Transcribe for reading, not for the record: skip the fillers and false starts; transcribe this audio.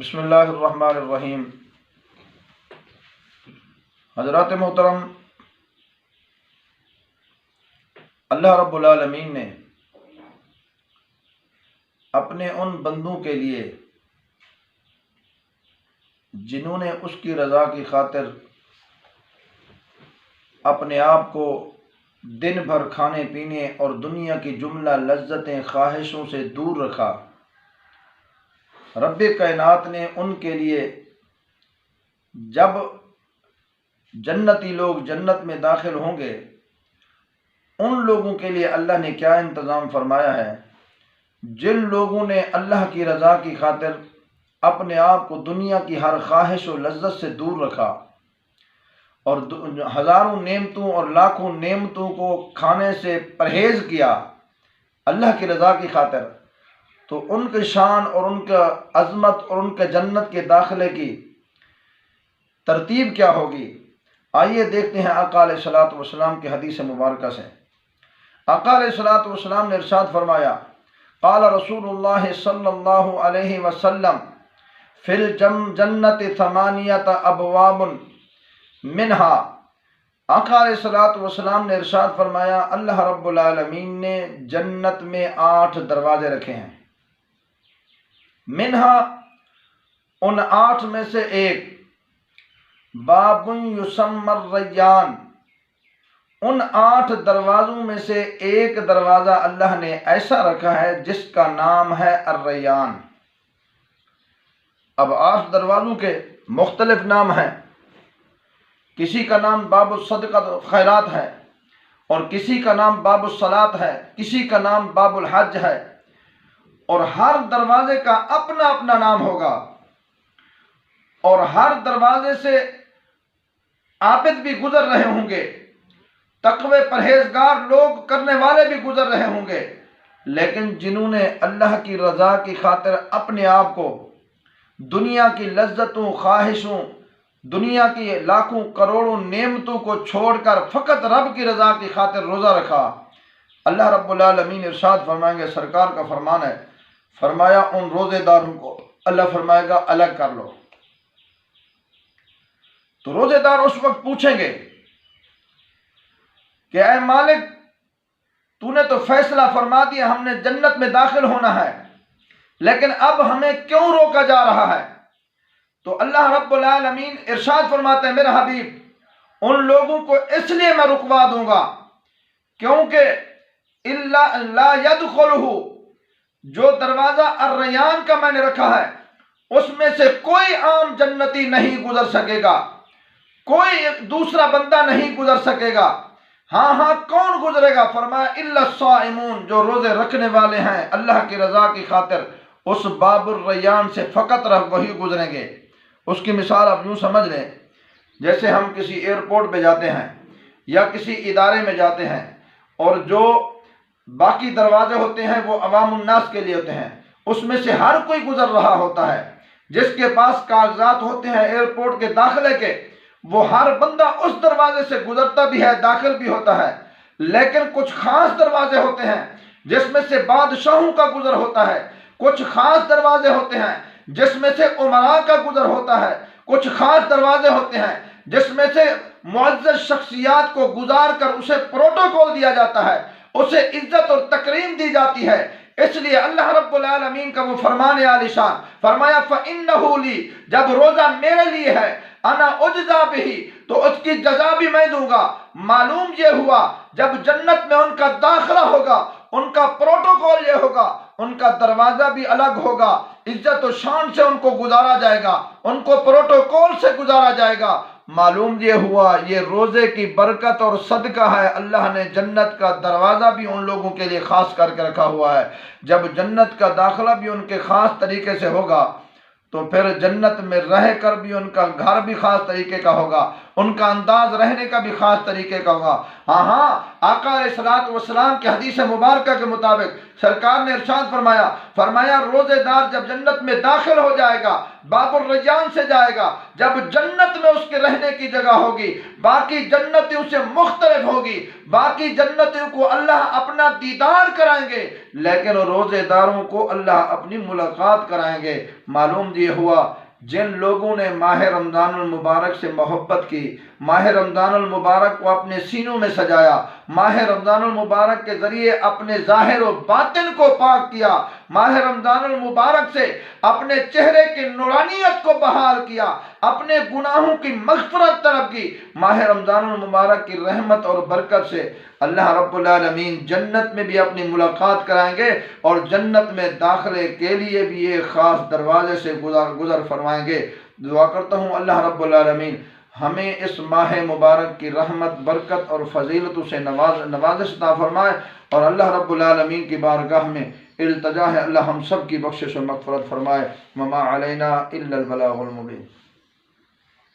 بسم اللہ الرحمن الرحیم۔ حضرات محترم، اللہ رب العالمین نے اپنے ان بندوں کے لیے جنہوں نے اس کی رضا کی خاطر اپنے آپ کو دن بھر کھانے پینے اور دنیا کی جملہ لذتیں خواہشوں سے دور رکھا، رب کائنات نے ان کے لیے جب جنتی لوگ جنت میں داخل ہوں گے ان لوگوں کے لیے اللہ نے کیا انتظام فرمایا ہے؟ جن لوگوں نے اللہ کی رضا کی خاطر اپنے آپ کو دنیا کی ہر خواہش و لذت سے دور رکھا اور ہزاروں نعمتوں اور لاکھوں نعمتوں کو کھانے سے پرہیز کیا اللہ کی رضا کی خاطر، تو ان کی شان اور ان کا عظمت اور ان کے جنت کے داخلے کی ترتیب کیا ہوگی؟ آئیے دیکھتے ہیں آقا علیہ الصلوۃ والسلام کی حدیث مبارکہ سے۔ آقا علیہ الصلوۃ والسلام نے ارشاد فرمایا، قال رسول اللہ صلی اللہ علیہ وسلم فی الجنت ثمانیۃ ابواب منہا، آقا علیہ الصلوۃ والسلام نے ارشاد فرمایا اللہ رب العالمین نے جنت میں 8 دروازے رکھے ہیں، منہا ان 8 میں سے ایک، باب یسمی الریان، ان 8 دروازوں میں سے ایک دروازہ اللہ نے ایسا رکھا ہے جس کا نام ہے الریان۔ اب 8 دروازوں کے مختلف نام ہیں، کسی کا نام باب الصدقۃ خیرات ہے، اور کسی کا نام باب الصلاۃ ہے، کسی کا نام باب الحج ہے، اور ہر دروازے کا اپنا اپنا نام ہوگا، اور ہر دروازے سے عابد بھی گزر رہے ہوں گے، تقوی پرہیزگار لوگ کرنے والے بھی گزر رہے ہوں گے، لیکن جنہوں نے اللہ کی رضا کی خاطر اپنے آپ کو دنیا کی لذتوں خواہشوں دنیا کی لاکھوں کروڑوں نعمتوں کو چھوڑ کر فقط رب کی رضا کی خاطر روزہ رکھا، اللہ رب العالمین ارشاد فرمائیں گے، سرکار کا فرمان ہے، فرمایا ان روزے داروں کو اللہ فرمائے گا الگ کر لو۔ تو روزے دار اس وقت پوچھیں گے کہ اے مالک، تو نے تو فیصلہ فرما دیا ہم نے جنت میں داخل ہونا ہے، لیکن اب ہمیں کیوں روکا جا رہا ہے؟ تو اللہ رب العالمین ارشاد فرماتے ہیں، میرے حبیب ان لوگوں کو اس لیے میں رکوا دوں گا کیونکہ لا يدخلہ، جو دروازہ الریان کا میں نے رکھا ہے اس میں سے کوئی عام جنتی نہیں گزر سکے گا، کوئی دوسرا بندہ نہیں گزر سکے گا۔ ہاں کون گزرے گا؟ فرمایا الا الصائمون، جو روزے رکھنے والے ہیں اللہ کی رضا کی خاطر، اس باب الریان سے فقط وہی گزریں گے۔ اس کی مثال آپ یوں سمجھ لیں، جیسے ہم کسی ایئرپورٹ پہ جاتے ہیں یا کسی ادارے میں جاتے ہیں، اور جو باقی دروازے ہوتے ہیں وہ عوام الناس کے لیے ہوتے ہیں، اس میں سے ہر کوئی گزر رہا ہوتا ہے، جس کے پاس کاغذات ہوتے ہیں ایئرپورٹ کے داخلے کے، وہ ہر بندہ اس دروازے سے گزرتا بھی ہے، داخل بھی ہوتا ہے، لیکن کچھ خاص دروازے ہوتے ہیں جس میں سے بادشاہوں کا گزر ہوتا ہے، کچھ خاص دروازے ہوتے ہیں جس میں سے امراء کا گزر ہوتا ہے، کچھ خاص دروازے ہوتے ہیں جس میں سے معزز شخصیات کو گزار کر اسے پروٹوکول دیا جاتا ہے، اسے عزت اور تکریم دی جاتی ہے۔ اس لیے اللہ رب العالمین کا وہ فرمان عالی شان، فرمایا فَإِنَّهُ لِي، جب روزہ میرے لیے ہے، انا اجزا بہی، تو اس کی جزا بھی میں دوں گا۔ معلوم یہ ہوا جب جنت میں ان کا داخلہ ہوگا، ان کا پروٹوکول یہ ہوگا، ان کا دروازہ بھی الگ ہوگا، عزت و شان سے ان کو گزارا جائے گا، ان کو پروٹوکول سے گزارا جائے گا۔ معلوم یہ ہوا یہ روزے کی برکت اور صدقہ ہے، اللہ نے جنت کا دروازہ بھی ان لوگوں کے لیے خاص کر کے رکھا ہوا ہے۔ جب جنت کا داخلہ بھی ان کے خاص طریقے سے ہوگا تو پھر جنت میں رہ کر بھی ان کا گھر بھی خاص طریقے کا ہوگا، ان کا انداز رہنے کا بھی خاص طریقے کا ہوگا۔ ہاں آقا علیہ الصلوۃ والسلام کے حدیث مبارکہ کے مطابق سرکار نے ارشاد فرمایا روزے دار جب جنت میں داخل ہو جائے گا، باب الریان سے جائے گا، جب جنت میں اس کے رہنے کی جگہ ہوگی، باقی جنتیوں سے مختلف ہوگی، باقی جنتیوں کو اللہ اپنا دیدار کرائیں گے، لیکن روزے داروں کو اللہ اپنی ملاقات کرائیں گے۔ معلوم یہ ہوا جن لوگوں نے ماہ رمضان المبارک سے محبت کی، ماہ رمضان المبارک کو اپنے سینوں میں سجایا، ماہ رمضان المبارک کے ذریعے اپنے ظاہر و باطن کو پاک کیا، ماہ رمضان المبارک سے اپنے چہرے کی نورانیت کو بحال کیا، اپنے گناہوں کی مغفرت طلب کی، ماہ رمضان المبارک کی رحمت اور برکت سے اللہ رب العالمین جنت میں بھی اپنی ملاقات کرائیں گے، اور جنت میں داخلے کے لیے بھی ایک خاص دروازے سے گزر فرمائیں گے۔ دعا کرتا ہوں اللہ رب العالمین ہمیں اس ماہ مبارک کی رحمت، برکت اور فضیلتوں سے نوازش عطا فرمائے، اور اللہ رب العالمین کی بارگاہ میں التجا ہے اللہ ہم سب کی بخشش و مغفرت فرمائے۔ وما علینا الا البلاغ المبین۔